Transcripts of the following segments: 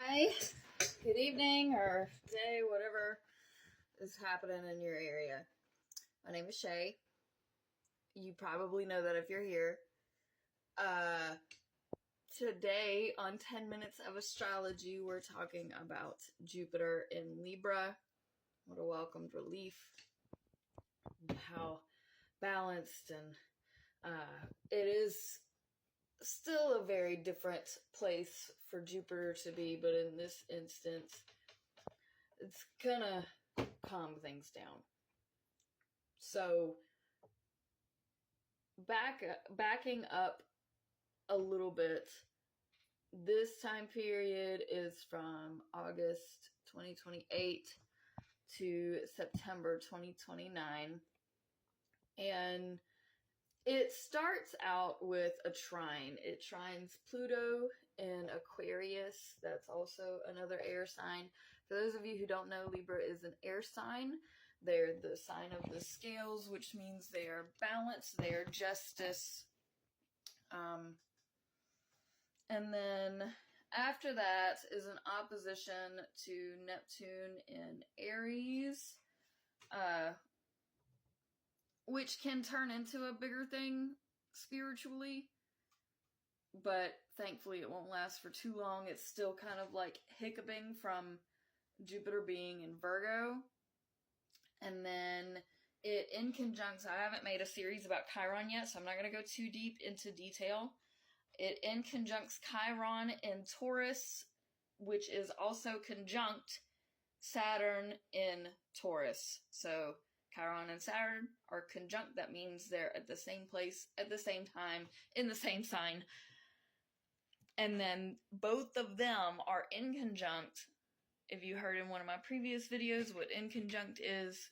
Hi, good evening or day, whatever is happening in your area. My name is Shay. You probably know that if you're here. Today on 10 Minutes of Astrology, we're talking about Jupiter in Libra. What a welcomed relief. How balanced and it is still a very different place for Jupiter to be, but in this instance, it's gonna calm things down. So, backing up a little bit, this time period is from August 2028 to September 2029, and it starts out with a trine. It trines Pluto in Aquarius. That's also another air sign. For those of you who don't know, Libra is an air sign. They're the sign of the scales, which means they are balanced, they are justice. And then after that is an opposition to Neptune in Aries, which can turn into a bigger thing spiritually, but thankfully it won't last for too long. It's still kind of like hiccuping from Jupiter being in Virgo. And then it in conjunction, I haven't made a series about Chiron yet, so I'm not going to go too deep into detail. It in conjuncts Chiron in Taurus, which is also conjunct Saturn in Taurus. So Chiron and Saturn are conjunct. That means they're at the same place, at the same time, in the same sign. And then both of them are in conjunct. If you heard in one of my previous videos what in conjunct is,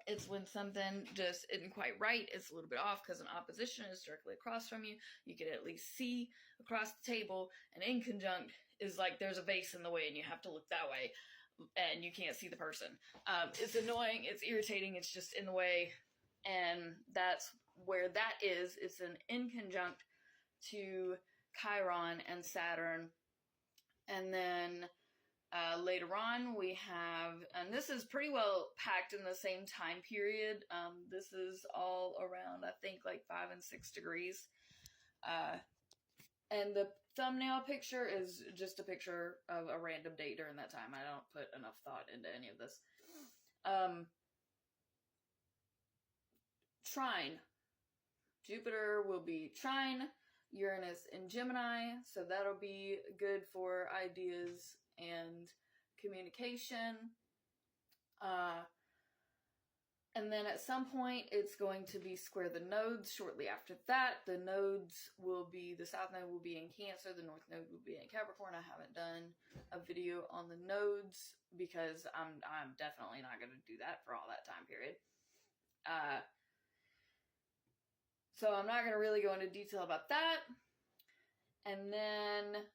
it's when something just isn't quite right. It's a little bit off because an opposition is directly across from you. You can at least see across the table. And in conjunct is like there's a vase in the way and you have to look that way and you can't see the person. It's annoying. It's irritating. It's just in the way. And that's where that is. It's an in conjunct to Chiron and Saturn. And then later on, we have, and this is pretty well packed in the same time period. This is all around, I think, like 5 and 6 degrees. And the thumbnail picture is just a picture of a random date during that time. I don't put enough thought into any of this. Trine. Jupiter will be trine Uranus in Gemini, so that'll be good for ideas and communication. And then at some point it's going to be square the nodes. Shortly after that, the nodes will be, the south node will be in Cancer, the north node will be in Capricorn. I haven't done a video on the nodes because I'm definitely not going to do that for all that time period. So I'm not going to really go into detail about that. And then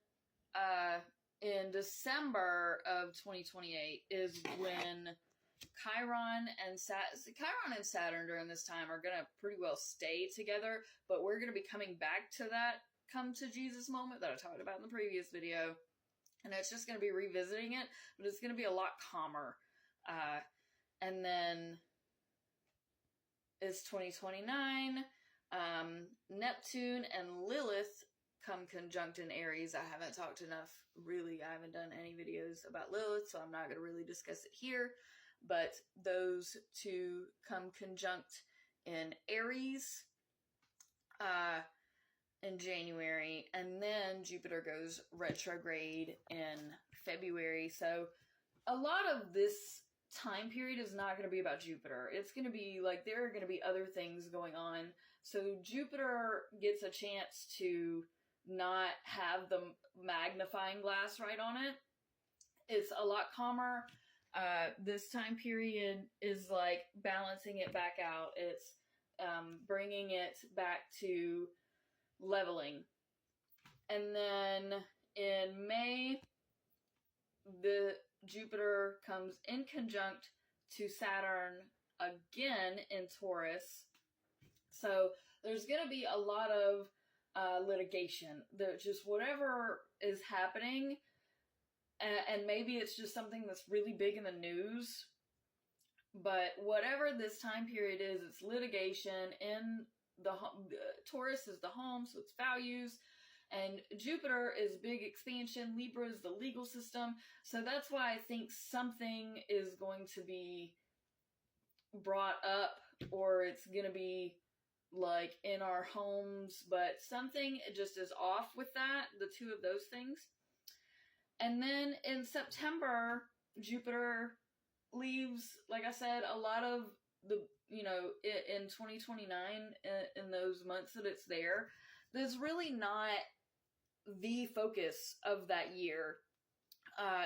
in December of 2028 is when Chiron and Saturn during this time are going to pretty well stay together, but we're going to be coming back to that come to Jesus moment that I talked about in the previous video. And it's just going to be revisiting it, but it's going to be a lot calmer. And then it's 2029. Neptune and Lilith come conjunct in Aries. I haven't talked enough, really. I haven't done any videos about Lilith, so I'm not going to really discuss it here. But those two come conjunct in Aries in January, and then Jupiter goes retrograde in February. So a lot of this time period is not going to be about Jupiter. It's going to be like there are going to be other things going on. So Jupiter gets a chance to not have the magnifying glass right on it. It's a lot calmer. This time period is like balancing it back out. It's bringing it back to leveling. And then in May, the Jupiter comes in conjunct to Saturn again in Taurus. So there's going to be a lot of litigation. Just whatever is happening, and maybe it's just something that's really big in the news, but whatever this time period is, it's litigation. In the Taurus is the home, so it's values, and Jupiter is big expansion. Libra is the legal system, so that's why I think something is going to be brought up, or it's gonna be like in our homes, but something just is off with that, the two of those things. And then in September, Jupiter leaves, like I said, a lot of the, in 2029, in those months that it's there, there's really not the focus of that year.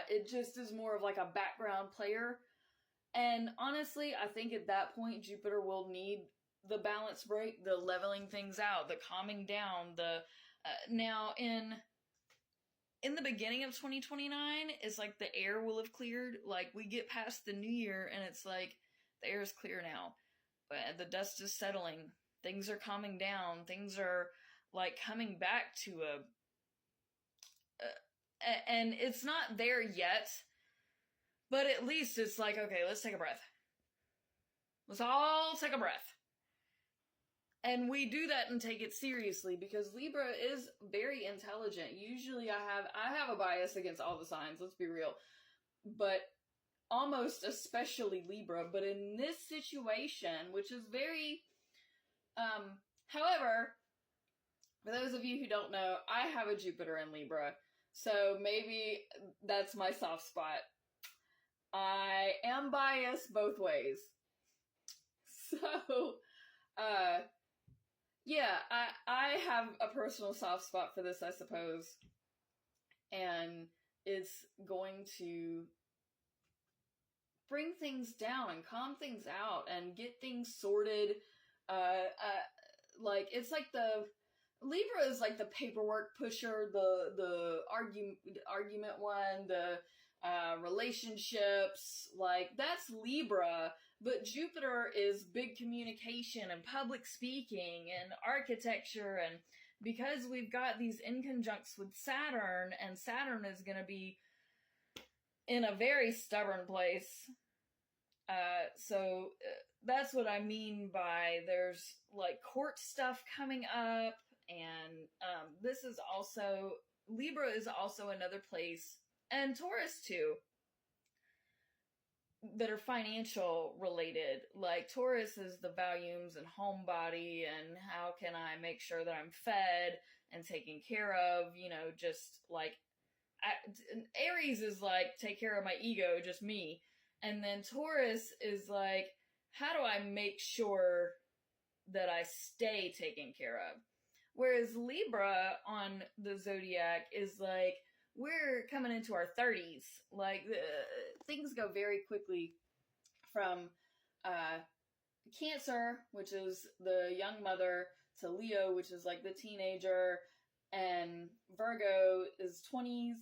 It just is more of like a background player. And honestly, I think at that point, Jupiter will need the balance break, the leveling things out, the calming down, now in the beginning of 2029, it's like the air will have cleared. Like, we get past the new year, and it's like, the air is clear now. But the dust is settling. Things are calming down. Things are, like, coming back to and it's not there yet, but at least it's like, okay, let's take a breath. Let's all take a breath. And we do that and take it seriously, because Libra is very intelligent. Usually I have a bias against all the signs, let's be real. But almost especially Libra. But in this situation, which is very, however, for those of you who don't know, I have a Jupiter in Libra. So maybe that's my soft spot. I am biased both ways. So, yeah, I have a personal soft spot for this, I suppose. And it's going to bring things down and calm things out and get things sorted. Like, it's like Libra is like the paperwork pusher, the argument one, the relationships, like, that's Libra. But Jupiter is big communication and public speaking and architecture, and because we've got these inconjuncts with Saturn, and Saturn is going to be in a very stubborn place. So that's what I mean by there's like court stuff coming up, and this is also, Libra is also another place, and Taurus too, that are financial related. Like, Taurus is the volumes and homebody, and how can I make sure that I'm fed and taken care of, just like, Aries is like, take care of my ego, just me. And then Taurus is like, how do I make sure that I stay taken care of? Whereas Libra on the zodiac is like, we're coming into our 30s. Like, things go very quickly from Cancer, which is the young mother, to Leo, which is like the teenager, and Virgo is 20s,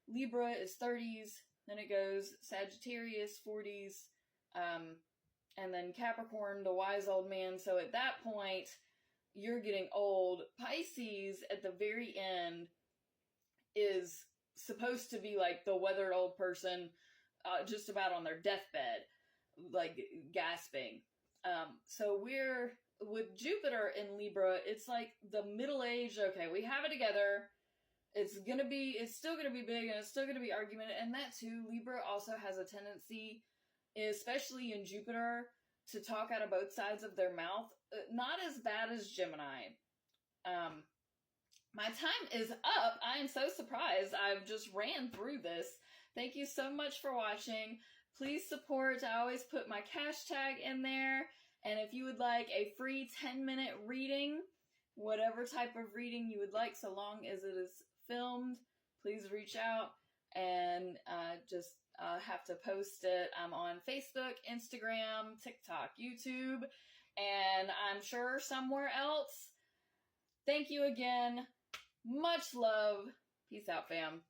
Libra is 30s, then it goes Sagittarius, 40s, and then Capricorn, the wise old man. So at that point, you're getting old. Pisces, at the very end, is supposed to be like the weathered old person, just about on their deathbed, like gasping. So we're with Jupiter in Libra, it's like the middle age. Okay, we have it together. It's still gonna be big, and it's still gonna be argumentative. And that too, Libra also has a tendency, especially in Jupiter, to talk out of both sides of their mouth. Not as bad as Gemini. My time is up. I am so surprised. I've just ran through this. Thank you so much for watching. Please support. I always put my cash tag in there. And if you would like a free 10-minute reading, whatever type of reading you would like, so long as it is filmed, please reach out, and just have to post it. I'm on Facebook, Instagram, TikTok, YouTube, and I'm sure somewhere else. Thank you again. Much love. Peace out, fam.